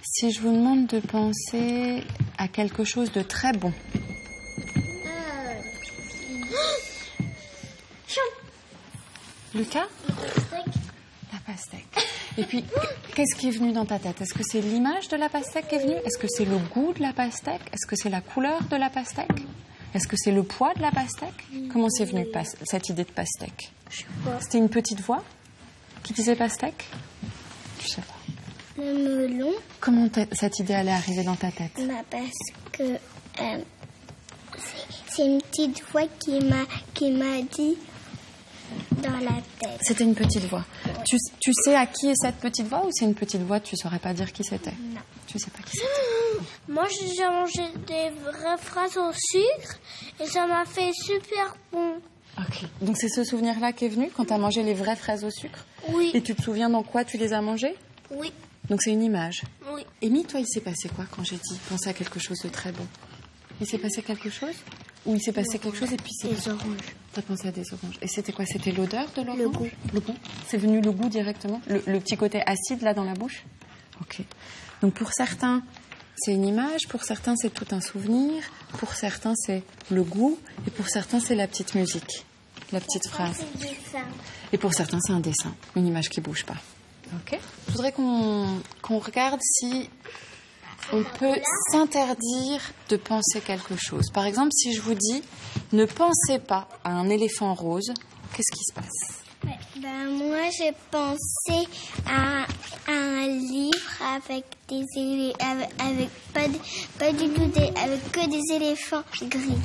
si je vous demande de penser à quelque chose de très bon. Lucas ? La pastèque. Et puis, qu'est-ce qui est venu dans ta tête? Est-ce que c'est l'image de la pastèque qui est venue? Est-ce que c'est le goût de la pastèque? Est-ce que c'est la couleur de la pastèque? Est-ce que c'est le poids de la pastèque? Comment c'est venu cette idée de pastèque? C'était une petite voix qui disait pastèque? Je sais pas. Le melon. Comment cette idée elle est arrivée dans ta tête? Parce que c'est une petite voix qui m'a dit dans la tête. C'était une petite voix. Tu sais à qui est cette petite voix ou c'est une petite voix, tu saurais pas dire qui c'était? Non. Tu sais pas qui c'était? Moi, j'ai mangé des vraies fraises au sucre et ça m'a fait super bon. Ok. Donc c'est ce souvenir-là qui est venu quand tu as mangé les vraies fraises au sucre? Oui. Et tu te souviens dans quoi tu les as mangées? Oui. Donc c'est une image. Oui. Amy, toi, il s'est passé quoi quand j'ai dit penser à quelque chose de très bon? Il s'est passé quelque chose? Ou il s'est passé quelque chose et puis c'est... Des oranges. T'as pensé à des oranges. Et c'était quoi? C'était l'odeur de l'orange? Le goût. Le goût. C'est venu le goût directement? Le petit côté acide là dans la bouche? Ok. Donc pour certains, c'est une image, pour certains, c'est tout un souvenir, pour certains, c'est le goût, et pour certains, c'est la petite musique, la petite phrase. Et pour certains, c'est un dessin, une image qui bouge pas. Ok. Je voudrais qu'on regarde si on peut s'interdire de penser quelque chose. Par exemple, si je vous dis ne pensez pas à un éléphant rose, qu'est-ce qui se passe? Moi, j'ai pensé à un livre avec avec que des éléphants gris.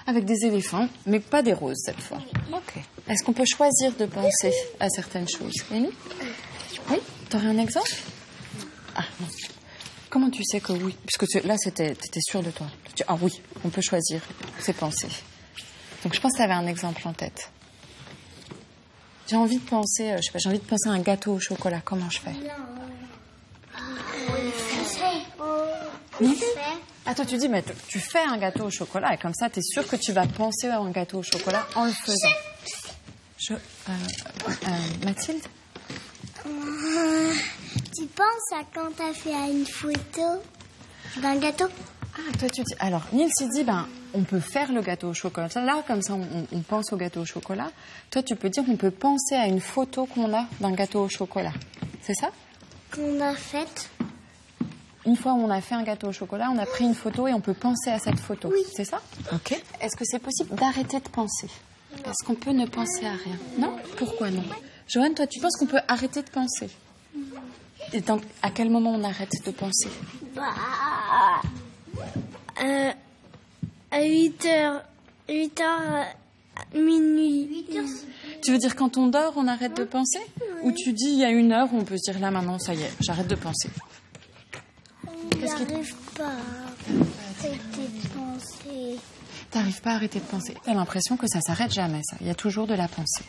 Avec des éléphants, mais pas des roses cette fois. Ok. Est-ce qu'on peut choisir de penser à certaines choses? Amy? Oui? T'aurais un exemple? Ah non. Comment tu sais que oui? Puisque là, t'étais sûre de toi. Ah oui, on peut choisir ses pensées. Donc je pense que tu avais un exemple en tête. J'ai envie de penser, je sais pas, j'ai envie de penser à un gâteau au chocolat. Comment je fais? Ah, toi, tu dis, mais tu fais un gâteau au chocolat et comme ça, tu es sûre que tu vas penser à un gâteau au chocolat en le faisant. Mathilde? Tu penses à quand tu as fait une photo d'un gâteau? Ah, toi, tu dis... Alors, Nils, il dit, on peut faire le gâteau au chocolat. Là, comme ça, on pense au gâteau au chocolat. Toi, tu peux dire, on peut penser à une photo qu'on a d'un gâteau au chocolat. C'est ça? Qu'on a faite. Une fois où on a fait un gâteau au chocolat, on a pris une photo et on peut penser à cette photo. Oui. C'est ça? Ok. Est-ce que c'est possible d'arrêter de penser? Est-ce qu'on peut ne penser à rien? Non? Pourquoi non? Joanne, toi, tu penses qu'on peut arrêter de penser? Et donc, à quel moment on arrête de penser? À 8h, minuit. 8h. Tu veux dire quand on dort, on arrête de penser? Ou tu dis, il y a 1 heure où on peut se dire, là, maintenant, ça y est, j'arrête de penser? J'arrive pas à arrêter de penser. T'arrives pas à arrêter de penser? T'as l'impression que ça s'arrête jamais, ça. Il y a toujours de la pensée.